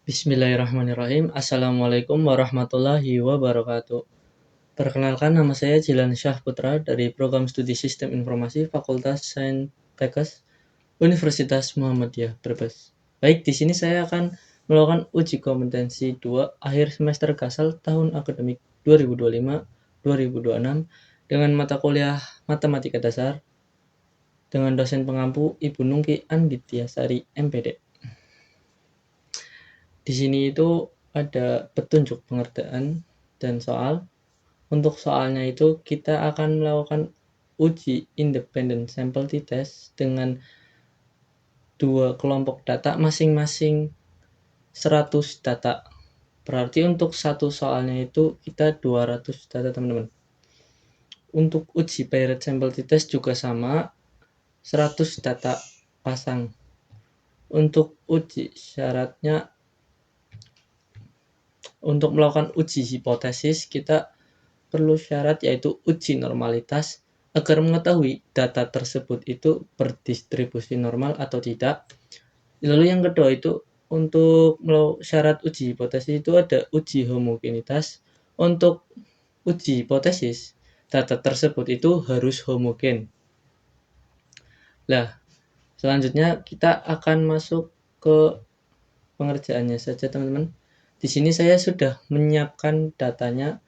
Bismillahirrahmanirrahim. Assalamualaikum warahmatullahi wabarakatuh. Perkenalkan, nama saya Jilan Syah Putra dari Program Studi Sistem Informasi Fakultas Saintekes Universitas Muhammadiyah Brebes. Baik, di sini saya akan melakukan uji kompetensi 2 akhir semester Kasal tahun akademik 2025-2026 dengan mata kuliah Matematika Dasar dengan dosen pengampu Ibu Nungki Andityasari MPD. Di sini itu ada petunjuk pengertian dan soal. Untuk soalnya itu kita akan melakukan uji independent sample t-test dengan 2 kelompok data masing-masing 100 data. Berarti untuk satu soalnya itu kita 200 data, teman-teman. Untuk uji paired sample t-test juga sama, 100 data pasang. Untuk uji syaratnya, untuk melakukan uji hipotesis, kita perlu syarat yaitu uji normalitas agar mengetahui data tersebut itu berdistribusi normal atau tidak. Lalu yang kedua itu untuk syarat uji hipotesis itu ada uji homogenitas. Untuk uji hipotesis, data tersebut itu harus homogen. Nah, selanjutnya kita akan masuk ke pengerjaannya saja, teman-teman. Di sini saya sudah menyiapkan datanya.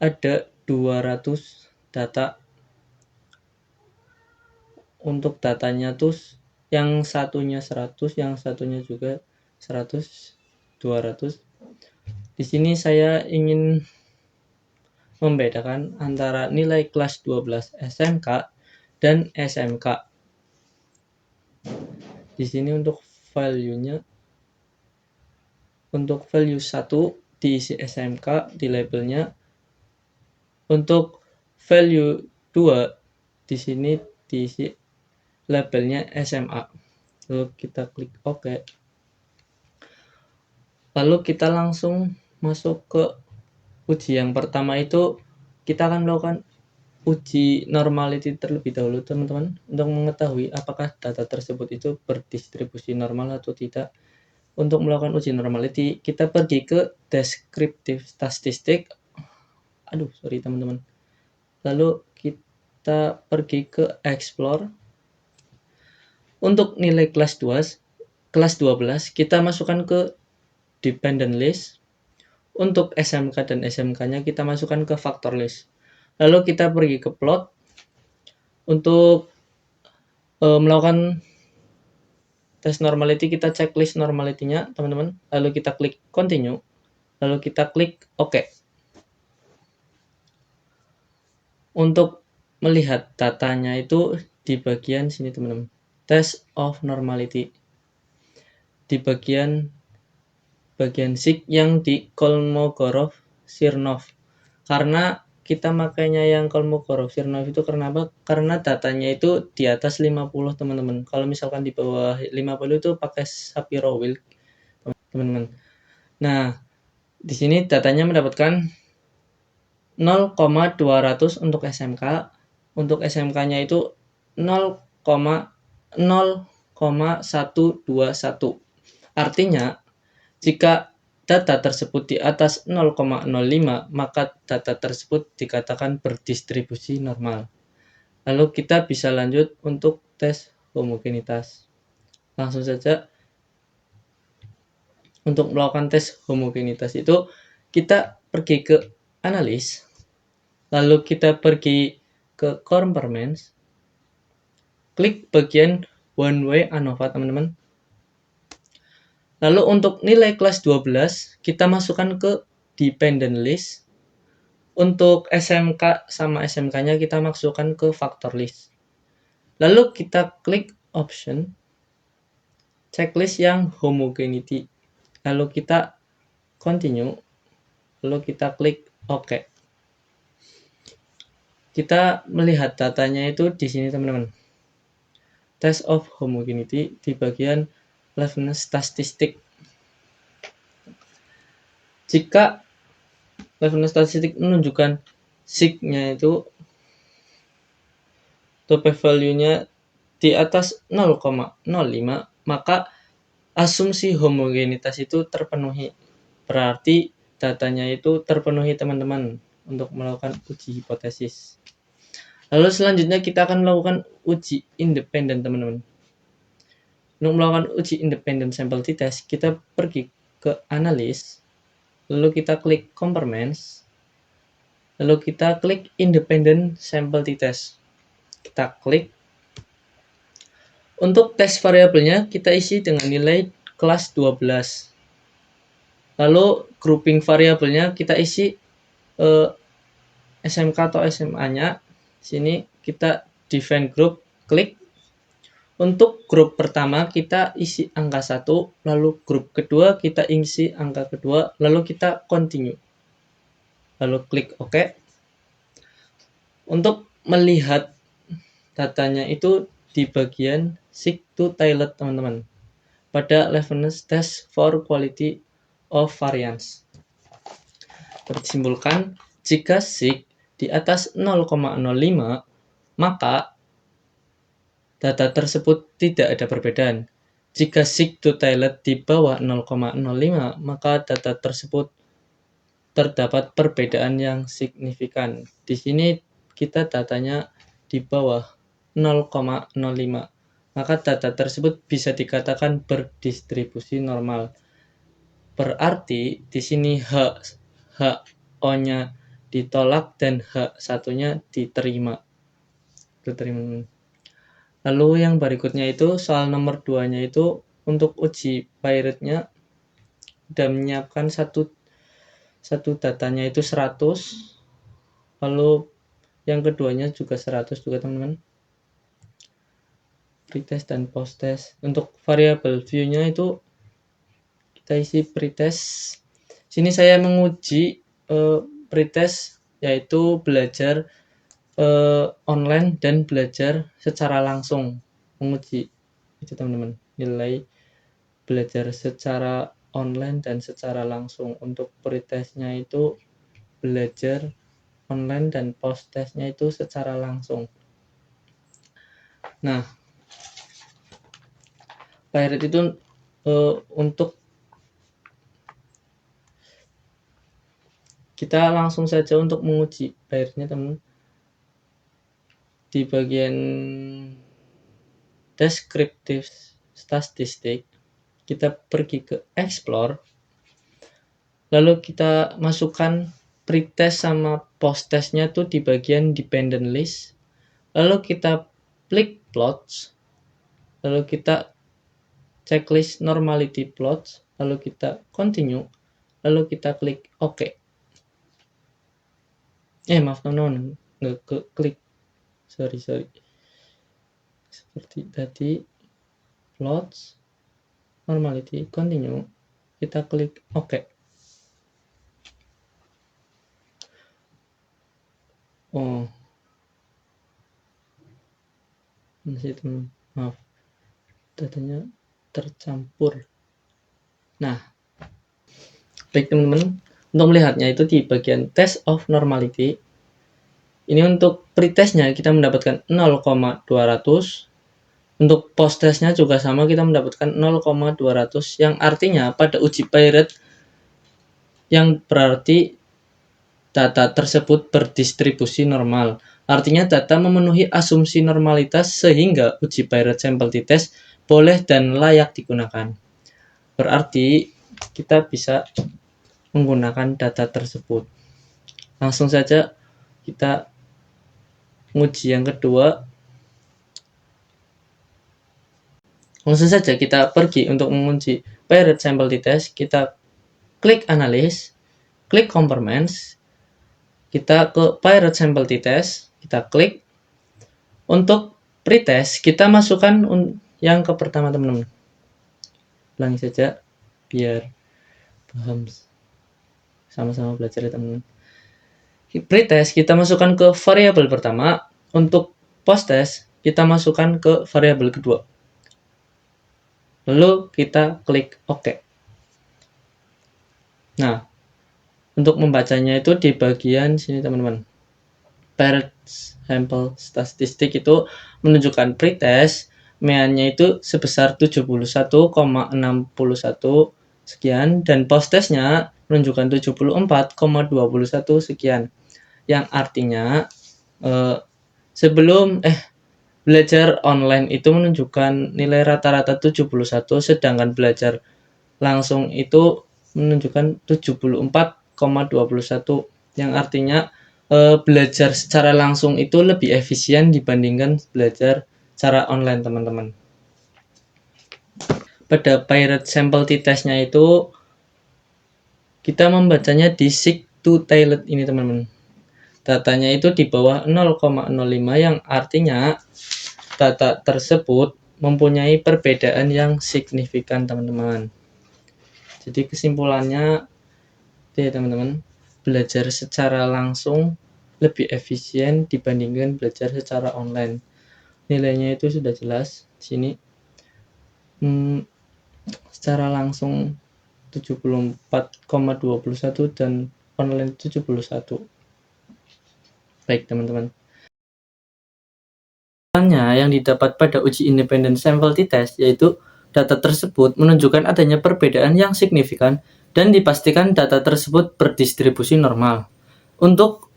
Ada 200 data. Untuk datanya tuh yang satunya 100, yang satunya juga 100, 200. Di sini saya ingin membedakan antara nilai kelas 12 SMK dan SMK. Di sini untuk value-nya, untuk value 1 diisi SMK di labelnya. Untuk value 2 di sini diisi labelnya SMA. Lalu kita klik OK. Lalu kita langsung masuk ke uji yang pertama itu kita akan melakukan uji normality terlebih dahulu, teman-teman, untuk mengetahui apakah data tersebut itu berdistribusi normal atau tidak. Untuk melakukan uji normality, kita pergi ke descriptive statistic. Teman-teman. Lalu kita pergi ke explore. Untuk nilai kelas 12 kita masukkan ke dependent list. Untuk SMK dan SMK-nya kita masukkan ke factor list. Lalu kita pergi ke plot. Untuk melakukan tes normality, kita checklist normality-nya, teman-teman. Lalu kita klik continue. Lalu kita klik OK. Untuk melihat datanya itu di bagian sini, teman-teman. Test of normality. Di bagian SIG yang di Kolmogorov-Smirnov. Karena kita makainya yang Kolmogorov-Smirnov itu karena datanya itu di atas 50, teman-teman. Kalau misalkan di bawah 50 itu pakai Shapiro-Wilk, teman-teman. Nah, di sini datanya mendapatkan 0,200 untuk SMK. Untuk SMK-nya itu 0,0121. Artinya, jika data tersebut di atas 0,05, maka data tersebut dikatakan berdistribusi normal. Lalu kita bisa lanjut untuk tes homogenitas. Langsung saja, untuk melakukan tes homogenitas itu kita pergi ke analis, lalu kita pergi ke conformance, klik bagian one way ANOVA, teman-teman. Lalu untuk nilai kelas 12 kita masukkan ke dependent list. Untuk SMK sama SMK-nya kita masukkan ke factor list. Lalu kita klik option checklist yang homogeneity. Lalu kita continue. Lalu kita klik OK. Kita melihat datanya itu di sini, teman-teman. Test of homogeneity di bagian leftness statistic. Jika leftness statistic menunjukkan SIG-nya itu atau p-value-nya di atas 0,05, maka asumsi homogenitas itu terpenuhi. Berarti datanya itu terpenuhi teman-teman untuk melakukan uji hipotesis. Lalu selanjutnya kita akan melakukan uji independen teman-teman. Untuk melakukan uji independen sampel t-test, kita pergi ke analis, lalu kita klik compartments, lalu kita klik independent sample t-test. Kita klik. Untuk tes variabelnya kita isi dengan nilai kelas 12. Lalu grouping variabelnya kita isi SMK atau SMA-nya. Sini kita define group, klik. Untuk grup pertama kita isi angka 1, lalu grup kedua kita isi angka kedua, lalu kita continue. Lalu klik OK. Untuk melihat datanya itu di bagian seek to tailor teman-teman. Pada Leibniz test for quality of variance. Disimpulkan, jika seek di atas 0,05, maka data tersebut tidak ada perbedaan. Jika seek to tailor di bawah 0,05, maka data tersebut terdapat perbedaan yang signifikan. Di sini kita datanya di bawah 0,05. Maka data tersebut bisa dikatakan berdistribusi normal. Berarti di sini HO-nya ditolak dan H1-nya diterima. Lalu yang berikutnya itu soal nomor 2-nya itu untuk uji Pyrite-nya sudah menyiapkan satu datanya itu 100. Lalu yang keduanya juga 100 juga teman-teman. Pretest dan posttest. Untuk variabel view-nya itu kita isi pretest. Sini saya menguji pretest yaitu belajar online dan belajar secara langsung. Menguji itu teman-teman, nilai belajar secara online dan secara langsung. Untuk pretestnya itu belajar online dan posttestnya itu secara langsung. Nah, Pyrite itu untuk kita langsung saja untuk menguji Pyrite-nya teman. Di bagian descriptive statistik kita pergi ke explore, lalu kita masukkan pretest sama posttestnya tuh di bagian dependent list, lalu kita klik plots, lalu kita checklist normality plots, lalu kita continue, lalu kita klik OK. Maaf teman-teman, nggak ke klik, sorry. Seperti tadi, plots, normality, continue, kita klik OK. Masih teman, maaf, datanya tercampur. Nah, baik teman-teman, untuk melihatnya itu di bagian test of normality. Ini untuk pretestnya kita mendapatkan 0,200. Untuk posttestnya juga sama, kita mendapatkan 0,200, yang artinya pada uji Pyrite yang berarti data tersebut berdistribusi normal. Artinya data memenuhi asumsi normalitas sehingga uji Pyrite sampel t-test boleh dan layak digunakan. Berarti kita bisa menggunakan data tersebut. Langsung saja kita menguji yang kedua. Langsung saja kita pergi untuk menguji Pyrite sampel t-test. Kita klik analis, klik compartments, kita ke Pyrite sampel t-test, kita klik. Untuk pretest kita masukkan yang ke pertama teman-teman. Ulangi saja biar paham, sama-sama belajar ya teman-teman. Pretest kita masukkan ke variabel pertama. Untuk posttest kita masukkan ke variabel kedua. Lalu kita klik OK. Nah, untuk membacanya itu di bagian sini teman-teman. Pyrite sample statistik itu menunjukkan pretest, MEA-nya itu sebesar 71,61 sekian dan post-testnya menunjukkan 74,21 sekian. Yang artinya sebelum belajar online itu menunjukkan nilai rata-rata 71, sedangkan belajar langsung itu menunjukkan 74,21, yang artinya belajar secara langsung itu lebih efisien dibandingkan belajar secara online, teman-teman. Pada Pirate Sample T-Test-nya itu kita membacanya di Seek-to-Tailed ini, teman-teman. Datanya itu di bawah 0,05, yang artinya data tersebut mempunyai perbedaan yang signifikan, teman-teman. Jadi kesimpulannya ya teman-teman, belajar secara langsung lebih efisien dibandingkan belajar secara online. Nilainya itu sudah jelas di sini. Secara langsung 74,21 dan online 71. Baik teman-teman. Yang didapat pada uji independen sampel t-test yaitu data tersebut menunjukkan adanya perbedaan yang signifikan dan dipastikan data tersebut berdistribusi normal. Untuk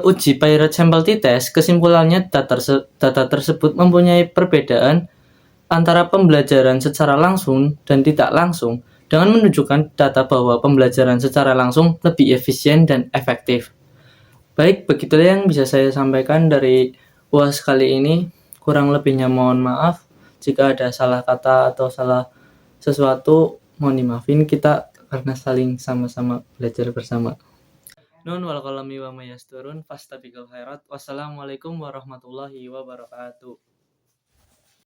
uji Pirate Sample T-Test, kesimpulannya data tersebut mempunyai perbedaan antara pembelajaran secara langsung dan tidak langsung dengan menunjukkan data bahwa pembelajaran secara langsung lebih efisien dan efektif. Baik, begitulah yang bisa saya sampaikan dari UAS kali ini. Kurang lebihnya mohon maaf. Jika ada salah kata atau salah sesuatu, mohon dimaafin, kita karena saling sama-sama belajar bersama. Nun wal qalami wa mayasturun fastabiqul khairat. Wassalamualaikum warahmatullahi wabarakatuh.